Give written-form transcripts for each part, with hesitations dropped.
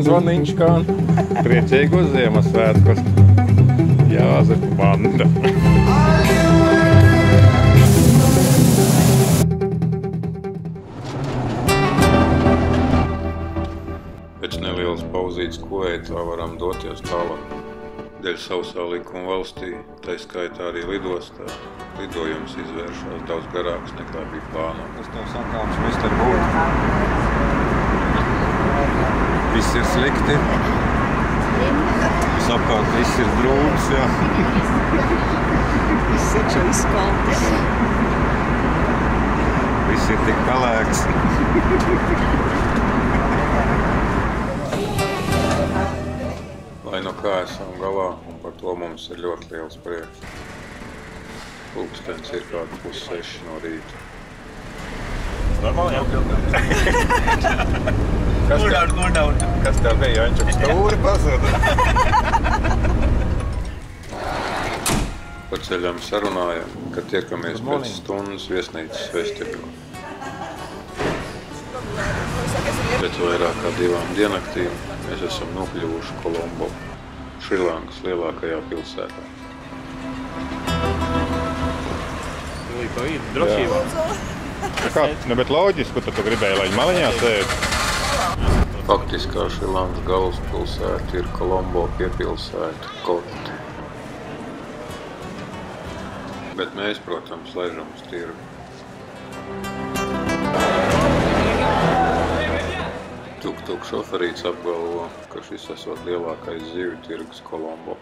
Zvaniņš kan. Priecīgos Ziemassvētkos. Jāzepa banda. Pēc nelielas pauzītes Kuveitā varam doties tālāk. Dēļ sausā likuma valstī, tai skaitā arī lidostā, lidojums izvēršās daudz garāks nekā bija plānots. Kas tev sakāms, Mr. Būt? Viss ir slikti. Visapkārt viss ir drūms, jā. Viss ir šo izkaltis. Viss ir tik pelēks. Lai no kā esam galā, un par to mums ir ļoti liels prieks. Pulkstenis ir kādi 5:30 no rīta. Normāli jau? Kas tev bija, Jančuk? Stūri pazuda. Pa ceļam sarunājam, ka tiekamies pēc stundas viesnīcas vestibuļā. Pēc vairāk kā 2 diennaktīm mēs esam nokļuvuši Kolombo, Šrilankas lielākajā pilsētā. Drošībā. Kā, bet loģiski, ka tu gribēji, lai maliņā sēd? Faktiskā Šrilankas galvaspilsēta ir Kolombo piepilsēta Kote. Bet mēs, protams, laižam uz tirgu. Tuk-tuk šoferīts apgalvo, ka šis esot lielākais zivju tirgus Kolombo.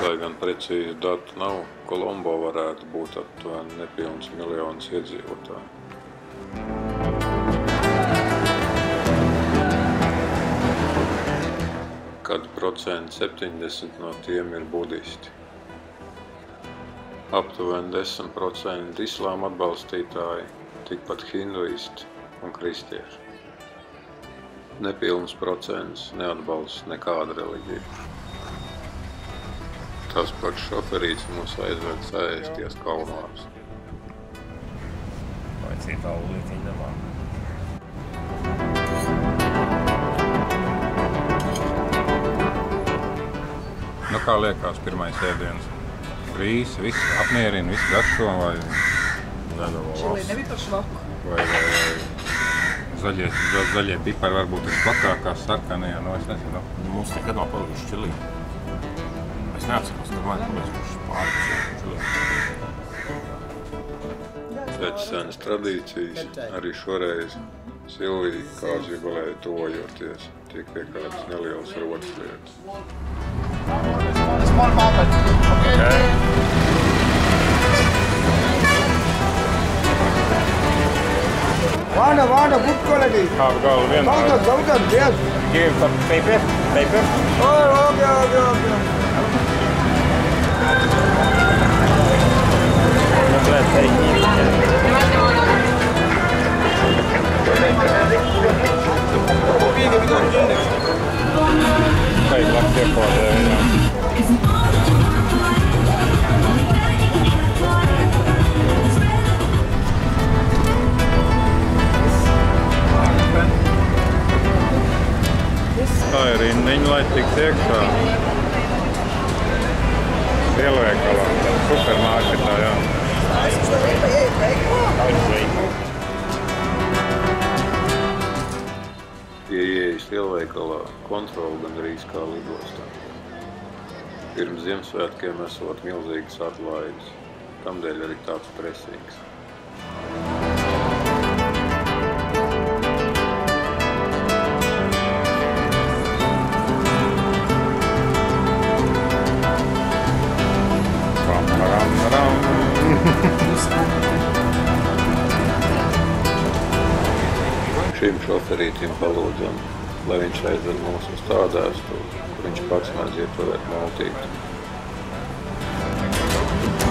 Lai gan precīzi datu nav, Kolombo varētu būt aptuveni nepilns 1 miljons iedzīvotāju. Kad 70% no tiem ir budisti. Aptuveni 10% islāma atbalstītāji, tikpat hinduisti un kristieši. Nepilns procents neatbalsta nekādu reliģiju. Tas pats šoferīts mūs aizved saēsties kalnās. Vai citā ulītiņa nemā? Nu, kā liekas pirmais ēdiens? Rīsi, viss apmierina, viss garšo vai... Čili nebija par švaku. Vai zaļie pipari varbūt ir plakākās sarkanie, no es nezinu. Mums nekad nav palikuši čili. Es neatceros, ka mēs kurš pārpusējuši čili. Pēc senas tradīcijas arī šoreiz Silvija kāzu jubileju tuvojoties tiek pie kādas nelielas rotas lietas. Vanda, good quality. Apgalu vienmēr. Gautam, yes. Give him some paper. Oh, okay. Kai laktie kodēļ. Tā ir rindiņa, lai tiks iekšā. Lielveikalā, supermarketā, jā. Pie ieejas lielveikalā kontrola gandrīz kā lidostā. Pirms Ziemassvētkiem esot milzīgas atlaides, tamdēļ arī tāds presīgs. Šim šoferītim palūdzam, lai viņš aizved mūs uz tādu ēstuli, kur viņš pats mēdz ietuvēt maltīti.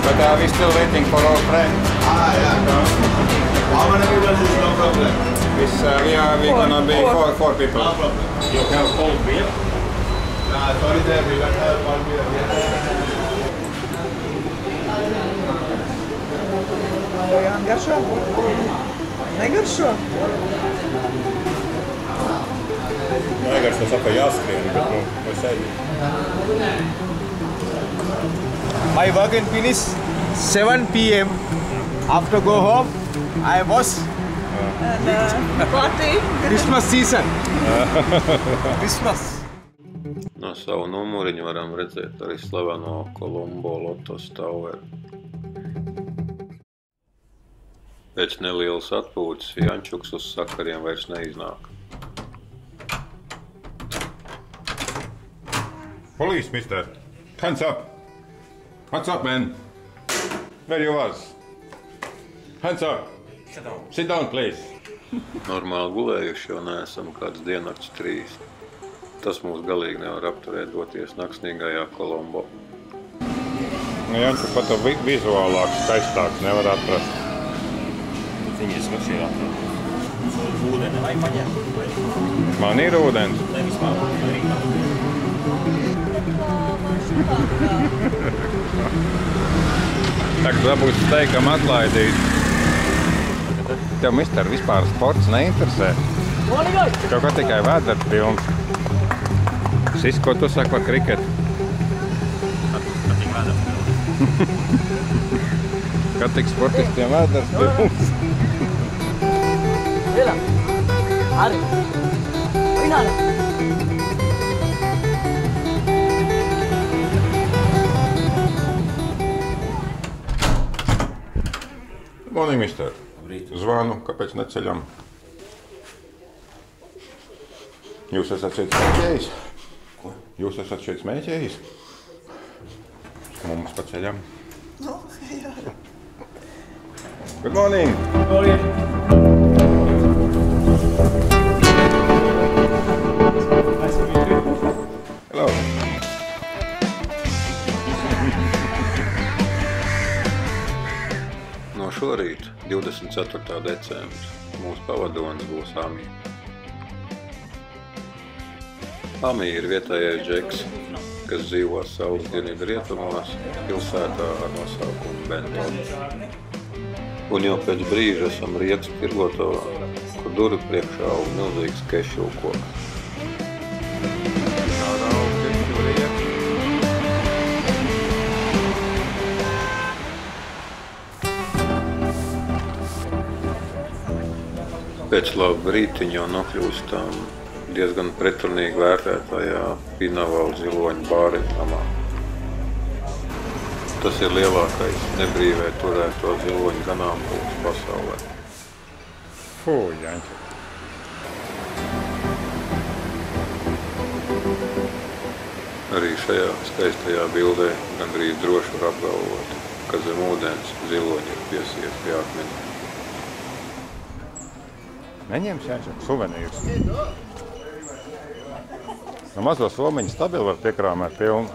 But we still waiting for our friend. How many people is no problem? We gonna be four people. No problem. You have cold beer? Sorry there, we don't have one beer. Bojan garšo? Negaršo? Negaršo saka jāskrien, bet vai sēdi. My work and finish 7 p.m. After go home, I was Party? Christmas season. Christmas. No savu numuriņu varam redzēt arī slaveno Colombo Lotos Tower. Pēc nelielas atpūtas Jančuks uz sakariem vairs neiznāk. Police, mister. Hands up. What's up, man? Where you was? Hands up. Sit down, please. Normāli gulējuši jau neesam kāds diennakts 3. Tas mūs galīgi nevar apturēt doties naksnīgajā Colombo. Nu, Jančuk pat vizuālāks, skaistāks nevar atrast. Viņas var šī atrast. Ūdeni vai paņem? Man ir ūdens. Nevis man. Tak dabūs steikam atlaidīt. Tev, mister, vispār sports neinteresē. Tev kā tikai vēders pilns. Sis, ko tu saki par kriketu? Patīk vēders pilns. Kā tik sportistiem vēders pilns? Morning, mister. Zvanu, kāpēc neceļam? Jūs esat šeit smēķējis? Ko? Jūs esat šeit smēķējis? Mums pa ceļam. Nu, jā. Good morning! Hello! No šorīt, 24. decembris, mūsu pavadonis būs Ami. Ami ir vietējais džeks, kas dzīvo saules dienvidu rietumos, pilsētā ar nosaukumu Benton. Un jau pēc brīža esam Riekas tirgotavā, kur durvju priekšā aug milzīgs kešu koks. Pēc laba brītiņa jau nokļūstam diezgan pretrunīgi vērtētajā Pinavala ziloņu bāriņamā. Tas ir lielākais nebrīvē turēto ziloņu ganāmpulks pasaulē. Fū, Jančuk. Arī šajā skaistajā bildē gandrīz droši var apgalvot, ka zem ūdens ziloņi ir piesiet pie akmeņa. Neņems, Jančuk, suvenīrus. No mazo somiņu stabili var piekrāmēt pilnu.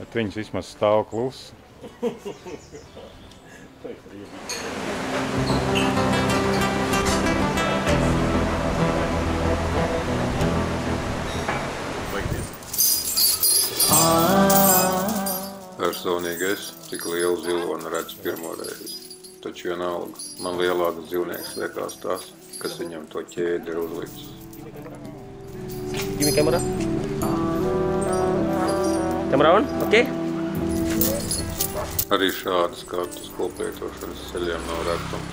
Bet viņas vismaz stāv klusi. Personīgi es tik lielu ziloni redzu pirmo reizi. Taču vienalga, man lielāks dzīvnieks liekas tas, kas viņam to ķēdi ir uzlicis. Give me camera. Camera on, okay? Arī šādas kartas koplietošanas ceļiem nav retums.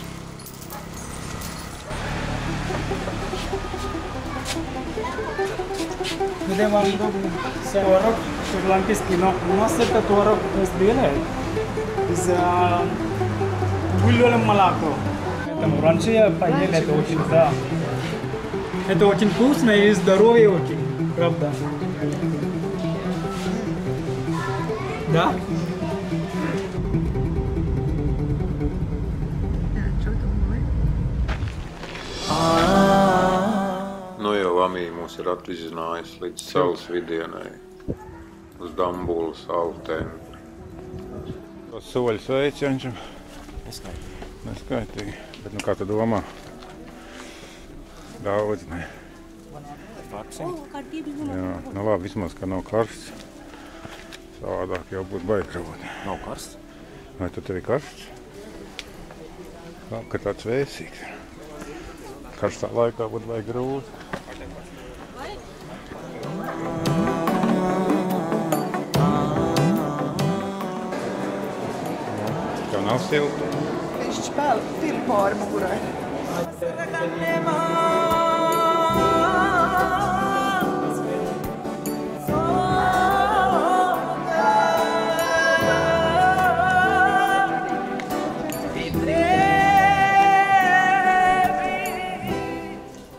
Vedem am tvorog, шри-ланкийский, но у нас это творог белый, из гулёля молоко. Это раньше я поел, это очень, да. Это очень вкусно и здоровье очень, правда. Да? Nu jau Amī mūs mūs ir atvizinājis līdz saules vidienai, uz Dambulu saulu templi. Tos soļus veids, Jančam? Neskaitīgi. Bet nu kā tu domā? Daudz, ne? Jā, nu labi, vismaz, ka nav karsts. Savādāk jau būtu baigi grūti. Nav karsts? Vai tu tev ir karsts? Labi, ka tāds vēsīgs. Karstā laikā būtu baigi grūti. Tev nav silti? Viņš spēl pili pāri mugurai.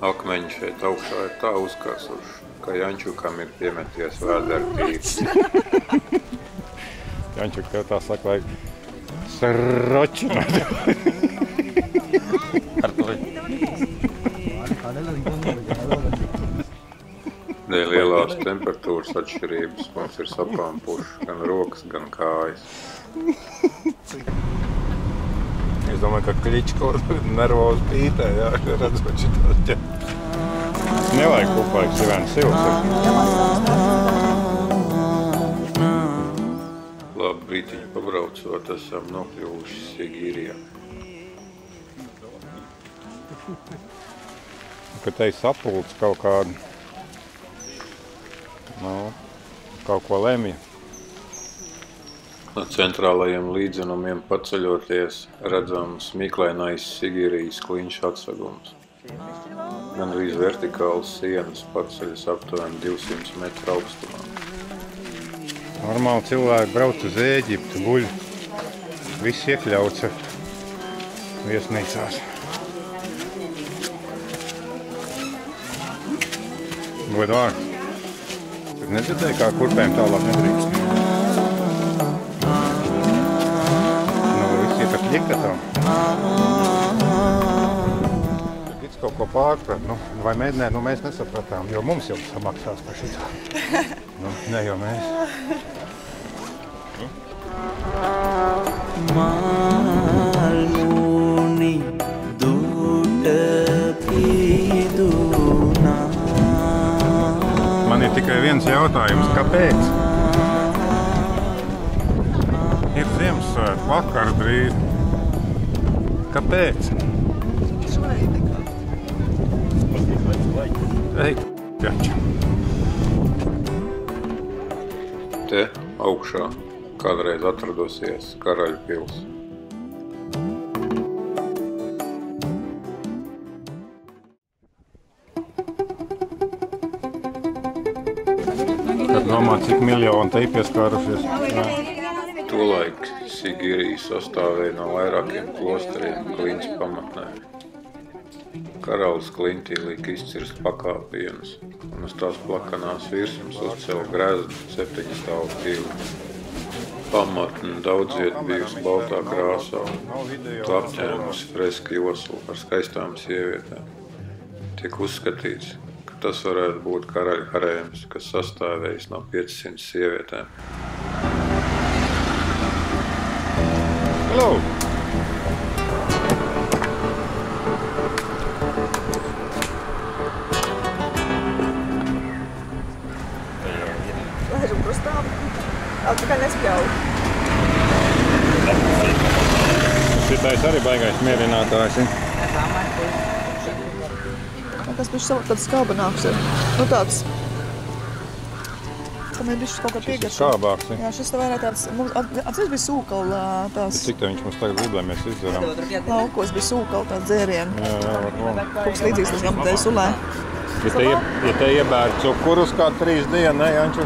Akmeņi šeit augšā ir tā uzkarsuši, ka Jančukam ir piemeties vēdertīgs. Jančuk, tev tā saka, vajag sročināt. Ar to Dēļ lielās temperatūras atšķirības mums ir sapampuši gan rokas, gan kājas. Es domāju, ka Kličko nervozi pītē, jā, redzot šitās ķepas. Nevajag kupāks, ir vien silts. Labi brītiņu pabraucot, esam nokļuvuši Sigīrijā. Kad te ir sapulcs kaut kādu, nu, kaut ko lemja. No centrālajiem līdzenumiem paceļoties, redzams Miklainais Sigīrijas kliņš atsegums. Gandrīz vertikāls sienas paceļas aptuveni 200 metru augstumā. Normāli cilvēki brauc uz Ēģiptu, guļ. Viss iekļauts viesnīcās. Godu vārds. Tu nedzirdēji, kā kurpēm tālāk nedrīkst? Ģekatām. Gits kaut ko pārprat, nu, vai mēs nesapratām, jo mums jau samaksās par šitā. Nu, ne jau mēs. Man ir tikai viens jautājums, kāpēc? Ir Ziemassvētku vakar drīz. Kāpēc? Šoreiz nekā. Ej, ķača. Te augšā kādreiz atradosies Karaļu pils. Kad domā, cik miljoni te ir pieskārušies. Tolaik Sigīrija sastāvēja no vairākiem klosteriem kliņas pamatnē. Karalis kliņtī lika izcirst pakāpienus, un uz tās plakanās virsmas uzcēla greznu 7 stāvu pili. Pamatne daudziet bijusi baltā krāsā, tu apņēmusi freska joslu ar skaistām sievietēm. Tiek uzskatīts, ka tas varētu būt karaļa harēms, kas sastāvējis no 500 sievietēm. Hello! Lēžam krustām. Atpakaļ nespļauj. Šitais arī baigais mierinātājs. Tas bišķi tāds skābanāks ir. Nu tāds. Tam ir bišķi kaut kā piegaršo. Skābāks. Jā, šis tā vairāk tāds, atceries bija sūkala tās. Cik te viņš mums tagad grib, lai mēs izdarām? Laukos bija sūkala tāds dzērieni. Jā, varbūt. Kaut līdzīgs tas gamatēja sulē. Ja te iebēr cukurus kā 3 dienu, ne, Janču?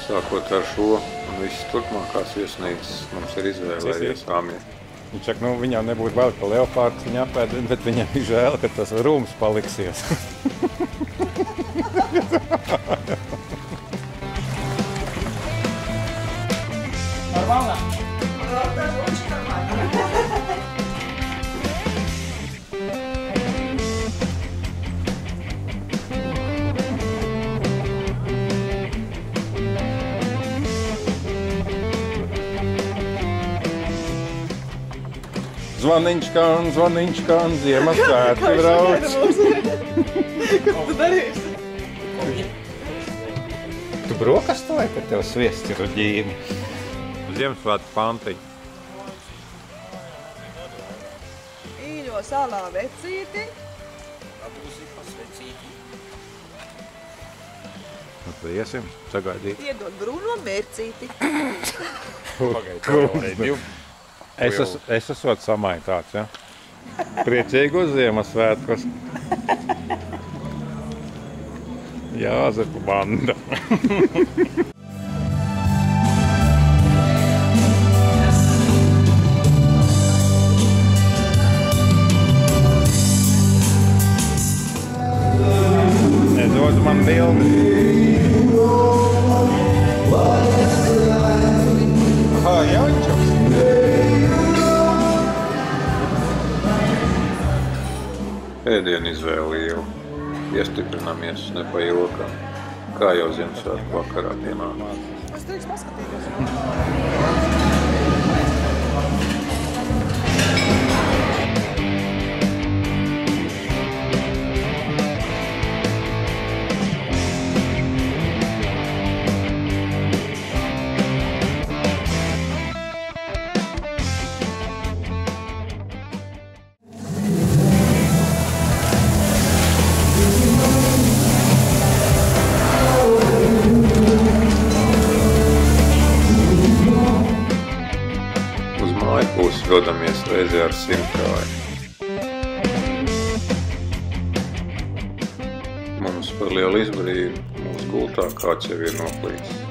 Sākot ar šo un visas turpmākās viesnīcas mums ir izvēlējies Amie. Viņš saka, nu viņam nebūtu bail, ka leopārds viņa apēd, bet viņam ir žēl, ka tas rūms paliksies. Нормально? Очень нормально. Zvaniņš kan, Ziemassvētki brauc. Ko tu darīsi? Tu brokastoji, ka tev sviests ir ģīmi. Ziemassvētku pantiņu. Īļo salā vecīti. Nu, tad iesim, sagaidīt. Iedod brūno mērcīti. Es esmu samaitāts, ja? Priecīgos Ziemassvētkos. Jāzepu banda. Nedod man bildi. Aha, Jančuks. Ēdienu izvēle liela. Iestiprinamies nepailgam, kā jau Ziemassvētku vakarā pienāk. Es drīkst paskatīties. Mājpusi dodamies reizē ar simtkāju. Mums par lielu izbrīnu mūsu gultā kāds jau ir noplīcis.